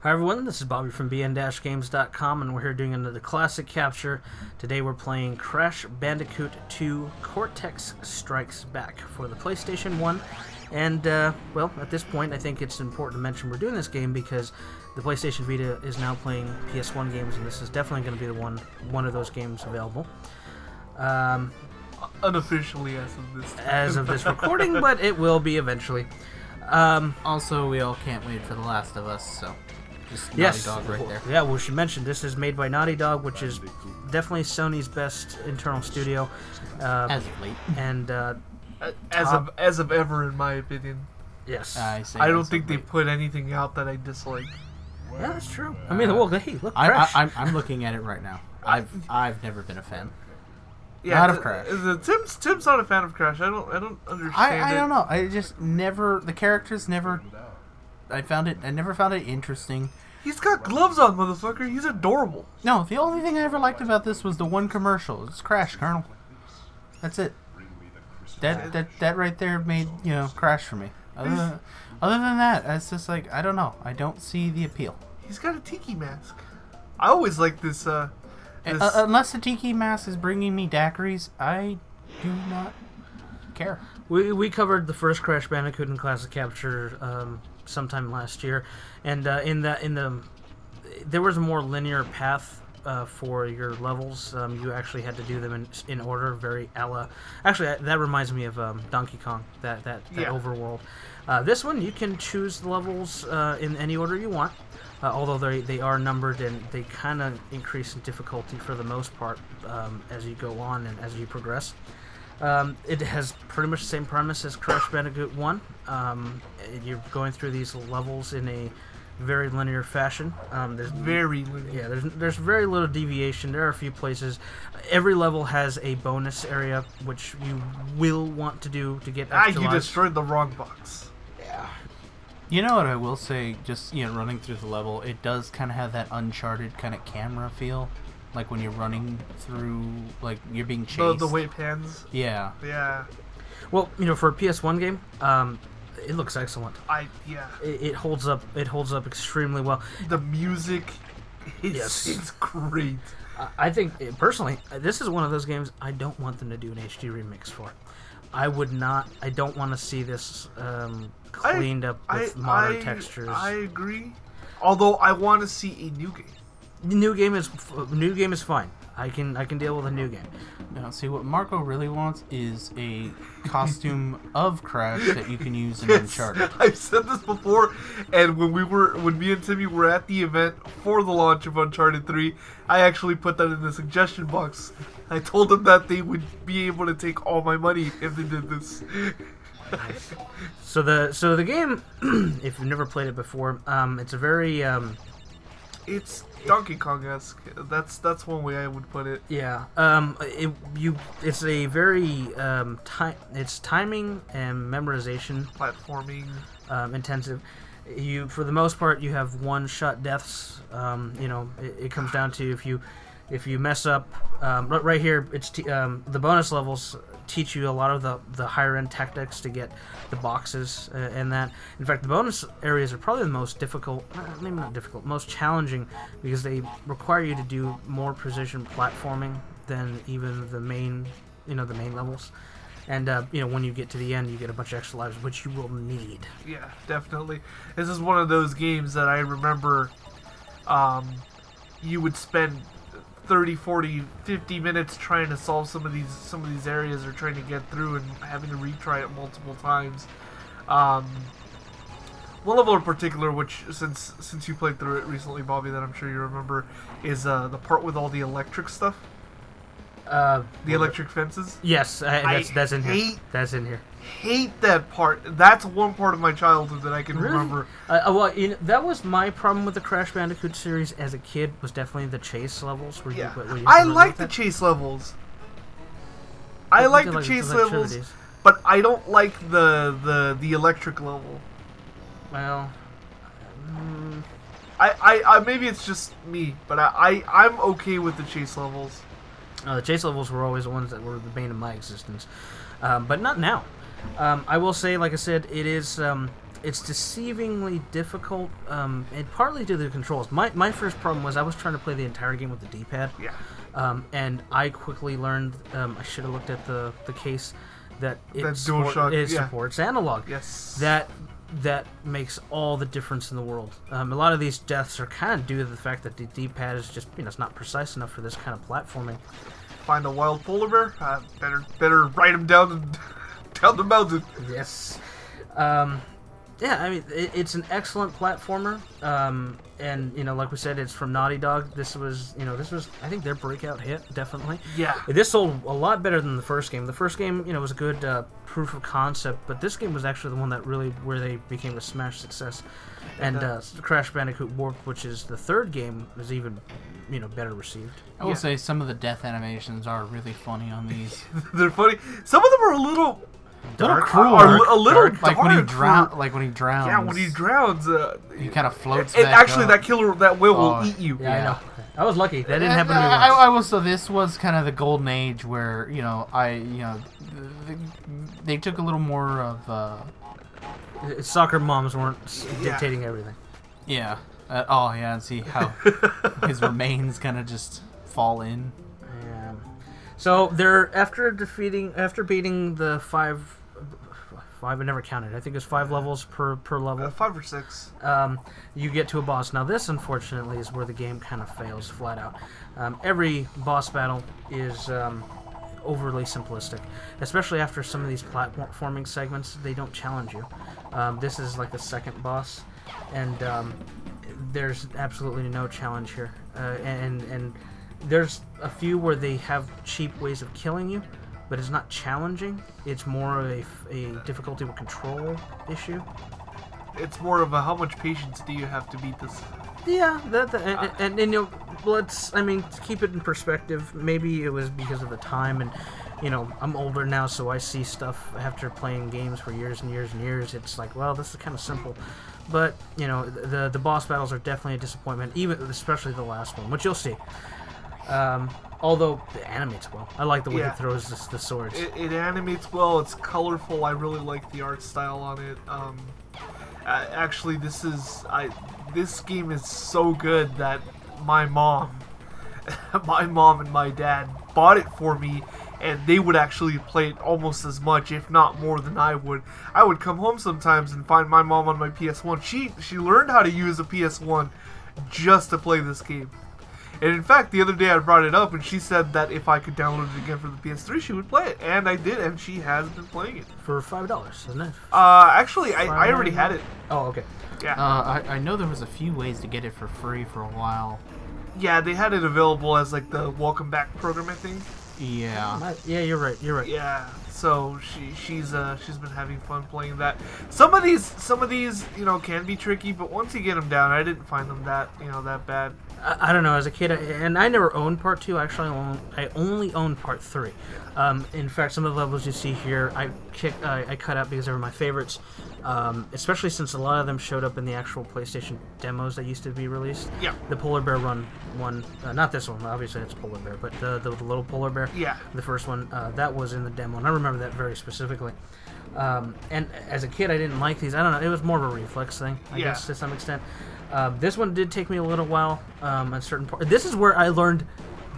Hi everyone, this is Bobby from bn-games.com and we're here doing another classic capture. Today we're playing Crash Bandicoot 2 Cortex Strikes Back for the PlayStation 1. And, well, at this point I think it's important to mention we're doing this game because the PlayStation Vita is now playing PS1 games, and this is definitely going to be the one of those games available. Unofficially as of this time. As of this recording, but it will be eventually. Also, we all can't wait for The Last of Us, so just yes, Naughty Dog right there. Yeah, we should mention this is made by Naughty Dog, which is definitely Sony's best internal studio. As of late. And as of ever, in my opinion. yes, I don't think they put anything out that I dislike. Yeah, that's true. I mean, well, hey, look, Crash. I'm looking at it right now. I've never been a fan. Yeah, Not of Crash. Tim's not a fan of Crash. I don't understand. I don't know. I just never, the characters never. I never found it interesting. He's got gloves on, motherfucker. He's adorable. No, the only thing I ever liked about this was the one commercial. It's Crash, Colonel. That's it. That right there made, Crash for me. Other than that, it's just like, I don't know. I don't see the appeal. He's got a tiki mask. I always like this. Unless the tiki mask is bringing me daiquiris, I do not care. We covered the first Crash Bandicoot in Classic Capture sometime last year, and there was a more linear path for your levels. You actually had to do them in order, very Actually, that reminds me of Donkey Kong, that overworld. This one, you can choose the levels in any order you want, although they are numbered, and they kind of increase in difficulty for the most part as you go on and as you progress. It has pretty much the same premise as Crash Bandicoot 1. You're going through these levels in a very linear fashion. There's very linear. Yeah, there's very little deviation. There are a few places. Every level has a bonus area, which you will want to do to get extra you lives. destroyed the wrong box. Yeah. You know what I will say, just running through the level, it does kind of have that Uncharted kind of camera feel. Like when you're running through, like you're being chased. The way it pans. Yeah. Yeah. Well, for a PS1 game, it looks excellent. It holds up. It holds up extremely well. The music is great. I think personally, this is one of those games I don't want them to do an HD remix for. I would not. I don't want to see this cleaned up with modern textures. I agree. Although I want to see a new game. New game is fine. I can deal with a new game. Now, see, what Marco really wants is a costume of Crash that you can use in Uncharted. I've said this before, and when me and Timmy were at the event for the launch of Uncharted 3, I actually put that in the suggestion box. I told them that they would be able to take all my money if they did this. So the game, if you've never played it before, it's a very it's Donkey Kong-esque. That's one way I would put it. Yeah. It's a very it's timing and memorization, platforming, intensive. For the most part, you have one-shot deaths. It comes down to if you mess up. Right here, it's the bonus levels teach you a lot of the higher end tactics to get the boxes and that. In fact, the bonus areas are probably the most difficult, maybe not difficult, most challenging, because they require you to do more precision platforming than even the main levels. And when you get to the end, you get a bunch of extra lives, which you will need. Yeah, definitely. This is one of those games that I remember you would spend 30, 40, 50 minutes trying to solve some of these areas, or trying to get through and having to retry it multiple times. One level in particular, which since you played through it recently, Bobby, that I'm sure you remember, is the part with all the electric stuff. The electric fences. Yes, that's in here. That's in here. Hate that part. That's one part of my childhood that I can remember. That was my problem with the Crash Bandicoot series as a kid. Was definitely the chase levels. I like the chase levels. I like the chase levels, but I don't like the electric level. Well, I maybe it's just me, but I'm okay with the chase levels. The chase levels were always the ones that were the bane of my existence, but not now. I will say, like I said, it is it's deceivingly difficult, and partly due to the controls. My first problem was I was trying to play the entire game with the D-pad. Yeah. And I quickly learned, I should have looked at the case, that it supports analog. Yes. That makes all the difference in the world. A lot of these deaths are kind of due to the fact that the D-pad is just, it's not precise enough for this kind of platforming. Find a wild polar bear. Better ride him down the mountain. Yes. Yeah, I mean, it's an excellent platformer, and like we said, it's from Naughty Dog. This was I think their breakout hit, definitely. Yeah. This sold a lot better than the first game. The first game, was a good proof of concept, but this game was actually the one that really where they became a smash success. And Crash Bandicoot Warped, which is the third game, was even better received. I will say some of the death animations are really funny on these. They're funny. Some of them are a little. Dark, cruel, a little dark. Like when he drowns. Yeah, when he drowns, he kind of floats. And back actually, up. that whale will eat you. Yeah, I know. I was lucky. That didn't happen to me once. I will say this was kind of the golden age where they took a little more of. Soccer moms weren't dictating everything. Yeah. And see how his remains kind of just fall in. Yeah. So they're after beating the five, I never counted. I think it's 5 levels per level. 5 or 6. You get to a boss. Now this, unfortunately, is where the game kind of fails flat out. Every boss battle is overly simplistic, especially after some of these platforming segments. They don't challenge you. This is like the second boss, and there's absolutely no challenge here. And there's a few where they have cheap ways of killing you, but it's not challenging. It's more of a difficulty with control issue. It's more of a how much patience do you have to beat this? Yeah, and to keep it in perspective, maybe it was because of the time, and I'm older now, so I see stuff after playing games for years and years and years. It's like, well, this is kind of simple, but the boss battles are definitely a disappointment, especially the last one, which you'll see. Although it animates well. I like the way it throws the swords. It animates well. It's colorful. I really like the art style on it. Actually, this game is so good that my mom and my dad bought it for me, and they would actually play it almost as much, if not more, than I would. I would come home sometimes and find my mom on my PS1. She learned how to use a PS1 just to play this game. And in fact, the other day I brought it up, and she said that if I could download it again for the PS3, she would play it. And I did, and she has been playing it. For $5, isn't it? Actually, I already had it. Oh, okay. Yeah. I know there was a few ways to get it for free for a while. Yeah, they had it available as like the Welcome Back program, I think. Yeah. Yeah, you're right. Yeah. So she's been having fun playing that. Some of these can be tricky, but once you get them down, I didn't find them that that bad. I don't know. As a kid, and I never owned Part 2. Actually, I only owned Part 3. In fact, some of the levels you see here, I cut out because they were my favorites. Especially since a lot of them showed up in the actual PlayStation demos that used to be released. Yeah. The Polar Bear Run one, not this one. Obviously, it's Polar Bear, but the little Polar Bear. Yeah. The first one, that was in the demo, and I remember that very specifically. And as a kid, I didn't like these. I don't know. It was more of a reflex thing, I guess, to some extent. This one did take me a little while. At certain point, this is where I learned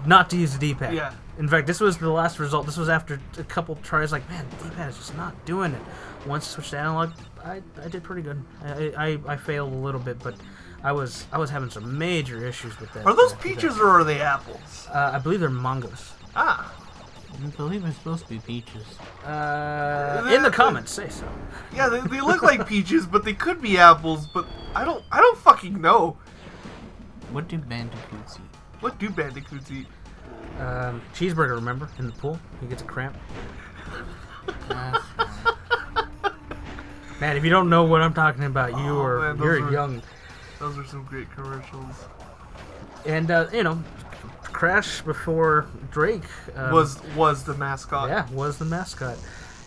not to use the D-pad. Yeah. In fact, this was the last result. This was after a couple tries. Like, man, the D-pad is just not doing it. Once I switched to analog, I did pretty good. I failed a little bit, but I was having some major issues with that. Are those peaches or are they apples? I believe they're mangoes. Ah. I believe it's supposed to be peaches. In the comments, say so. Yeah, they look like peaches, but they could be apples. But I don't fucking know. What do bandicoots eat? What do bandicoots eat? Cheeseburger, remember? In the pool, he gets a cramp. Man, if you don't know what I'm talking about, you're young. Those are some great commercials. And Crash before Drake was the mascot. Yeah, was the mascot,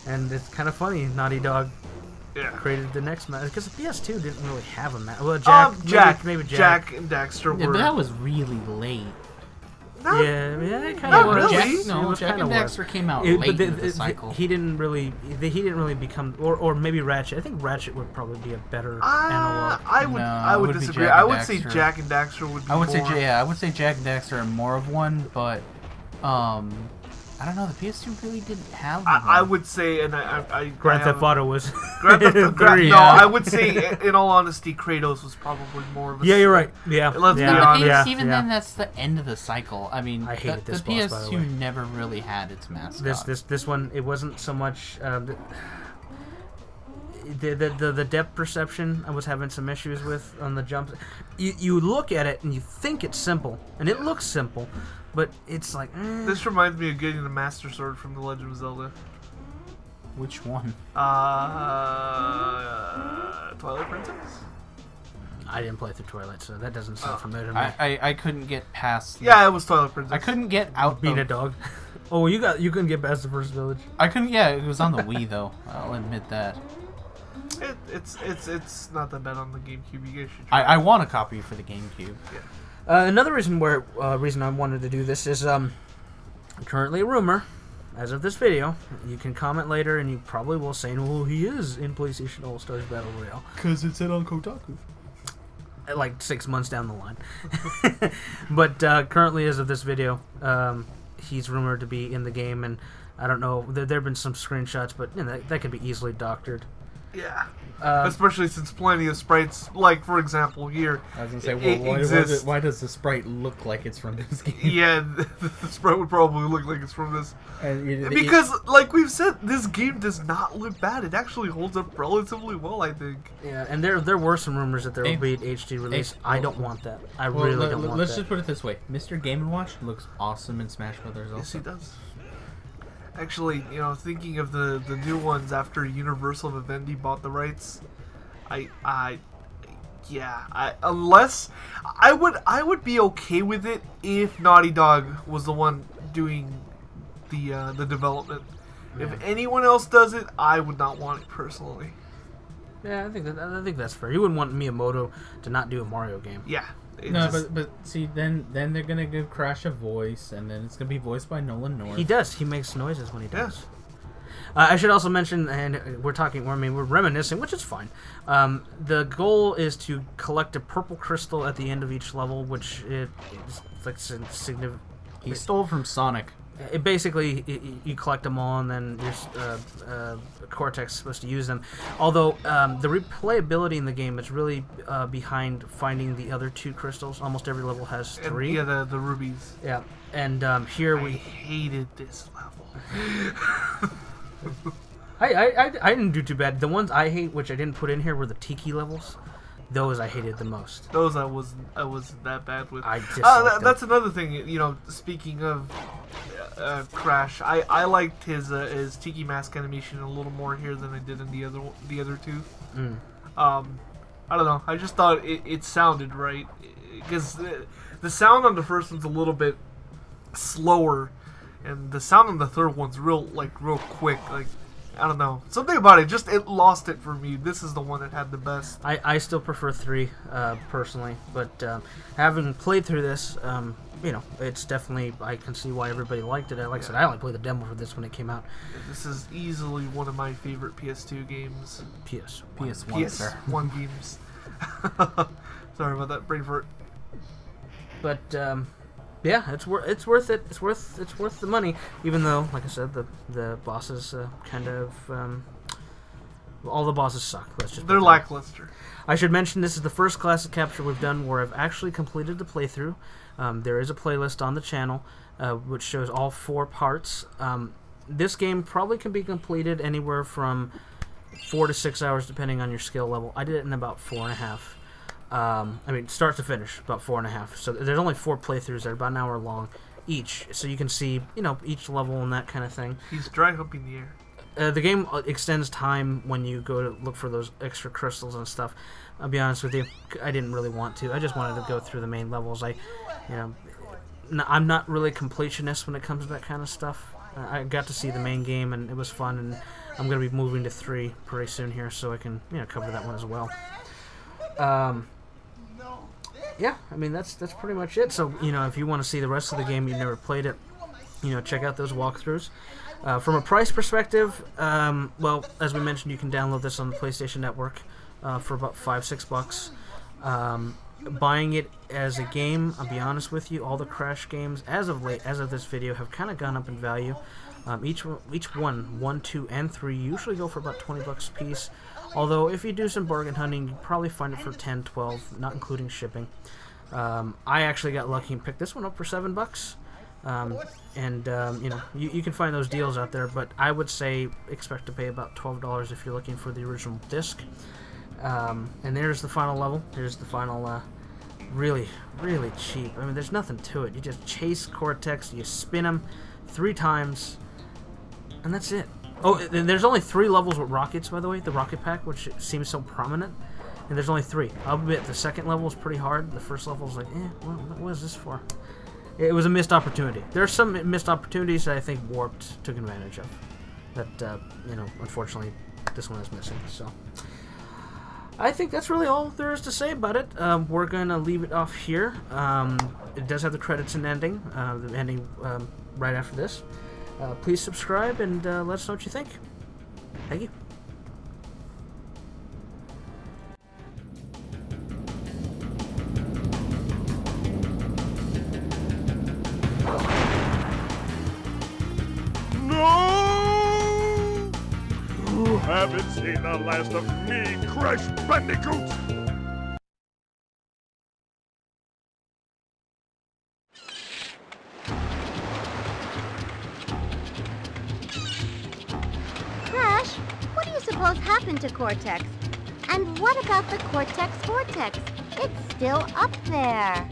and it's kind of funny. Naughty Dog created the next mascot because the PS2 didn't really have a mascot. Well, Jack, maybe Jack. Jack and Daxter were. Yeah, but that was really late. Yeah, it kind Not of was. really. No, It Jack kinda and was. Daxter came out But late in the cycle. He didn't really become, or maybe Ratchet. I think Ratchet would probably be a better analog. I would No, I it would would be disagree. Jack I and would say Daxter. Jack and Daxter would be I would say, more. I would say Jack and Daxter are more of one, but I don't know. The PS2 really didn't have one. I would say, and I Grand Theft Auto was. Grand Theft Auto. Three. No, I would say, in all honesty, Kratos was probably more of a. Yeah, you're right. Yeah, Let's be yeah, No, honest. but yeah, even yeah. then, that's the end of the cycle. I mean, I hated the this boss, by the way. PS2 never really had its mascot. This one, it wasn't so much the depth perception I was having some issues with on the jumps. You look at it and you think it's simple, and it looks simple, but it's like This reminds me of getting the Master Sword from The Legend of Zelda. Which one? Twilight Princess? I didn't play through Twilight, so that doesn't sound familiar to me. I couldn't get past. Yeah, it was Twilight Princess. I couldn't get out. Being a of, dog. Oh, you couldn't get past the first village. I couldn't. Yeah, it was on the Wii though. I'll admit that. It's not that bad on the GameCube. You guys should try. I want a copy for the GameCube. Another reason I wanted to do this is currently a rumor. As of this video, you can comment later, and you probably will say, "Well, he is in PlayStation All Stars Battle Royale." Because it said on Kotaku. Like 6 months down the line. But currently, as of this video, he's rumored to be in the game, and I don't know. There have been some screenshots, but that could be easily doctored. Yeah. Especially since plenty of sprites, like for example here, I was gonna say, it well, exists. why does the sprite look like it's from this game? Yeah, the sprite would probably look like it's from this. And Because, like we've said, this game does not look bad. It actually holds up relatively well, I think. Yeah, and there were some rumors that there will be an HD release. I don't want that. I really don't want let's that. just put it this way: Mr. Game & Watch looks awesome in Smash Brothers. Yes, he Also, does. Actually, thinking of the new ones after Universal Vivendi bought the rights, unless I would be okay with it if Naughty Dog was the one doing the development. Yeah. If anyone else does it, I would not want it personally. Yeah, I think that's fair. You wouldn't want Miyamoto to not do a Mario game. Yeah. no, but see, then they're gonna give Crash a voice, and then it's gonna be voiced by Nolan North. He does. He makes noises when he does. I should also mention, and we're reminiscing, which is fine. The goal is to collect a purple crystal at the end of each level, which is like significant. He stole from Sonic. It basically, you collect them all, and then your Cortex is supposed to use them. Although the replayability in the game is really behind finding the other 2 crystals. Almost every level has 3. Yeah, the rubies. Yeah, and here I hated this level. I didn't do too bad. The ones I hate, which I didn't put in here, were the Tiki levels. Those I hated the most. Those I wasn't that bad with. I disliked that's another thing. Speaking of Crash, I liked his Tiki Mask animation a little more here than I did in the other 2. I don't know. I just thought it sounded right because the sound on the first one's a little bit slower, and the sound on the third one's real quick. Like, I don't know. Something about it, it lost it for me. This is the one that had the best. I still prefer 3, personally, but having played through this, it's definitely, I can see why everybody liked it. Like I said, I only played the demo for this when it came out. This is easily one of my favorite PS2 games. PS1, sir. PS1 games. Sorry about that, brain fart. But yeah, it's worth it. It's worth the money. Even though, like I said, the bosses kind of all the bosses suck. They're lackluster. I should mention this is the first classic capture we've done where I've actually completed the playthrough. There is a playlist on the channel which shows all 4 parts. This game probably can be completed anywhere from 4 to 6 hours depending on your skill level. I did it in about 4.5. Start to finish, about 4.5. So there's only 4 playthroughs that are about an hour long each. So you can see, each level and that kind of thing. He's dry humping the air. The game extends time when you go to look for those extra crystals and stuff. I'll be honest with you, I didn't really want to. I just wanted to go through the main levels. I'm not really a completionist when it comes to that kind of stuff. I got to see the main game and it was fun, and I'm going to be moving to 3 pretty soon here, so I can cover that one as well. yeah, I mean, that's pretty much it. So, you know, if you want to see the rest of the game, you've never played it, you know, check out those walkthroughs. From a price perspective, well, as we mentioned, you can download this on the PlayStation Network for about $5-6. Buying it as a game, I'll be honest with you, all the Crash games, as of this video, have kind of gone up in value. Each one, 1, 2, and 3, usually go for about $20 a piece. Although, if you do some bargain hunting, you probably find it for 10, 12, not including shipping. I actually got lucky and picked this one up for $7. You know, you can find those deals out there, but I would say expect to pay about $12 if you're looking for the original disc. And there's the final level. Here's the final, really, really cheap. I mean, there's nothing to it. You just chase Cortex, you spin him 3 times, and that's it. Oh, and there's only 3 levels with rockets, by the way, the rocket pack, which seems so prominent. And there's only 3. I'll admit, the second level is pretty hard. The first level is like, what is this for? It was a missed opportunity. There are some missed opportunities that I think Warped took advantage of. That, you know, unfortunately, this one is missing. So, I think that's really all there is to say about it. We're going to leave it off here. It does have the credits and ending. The ending right after this. Please subscribe and let us know what you think. Thank you. No! You haven't seen the last of me, Crash Bandicoot! Crash, what do you suppose happened to Cortex? And what about the Cortex Vortex? It's still up there.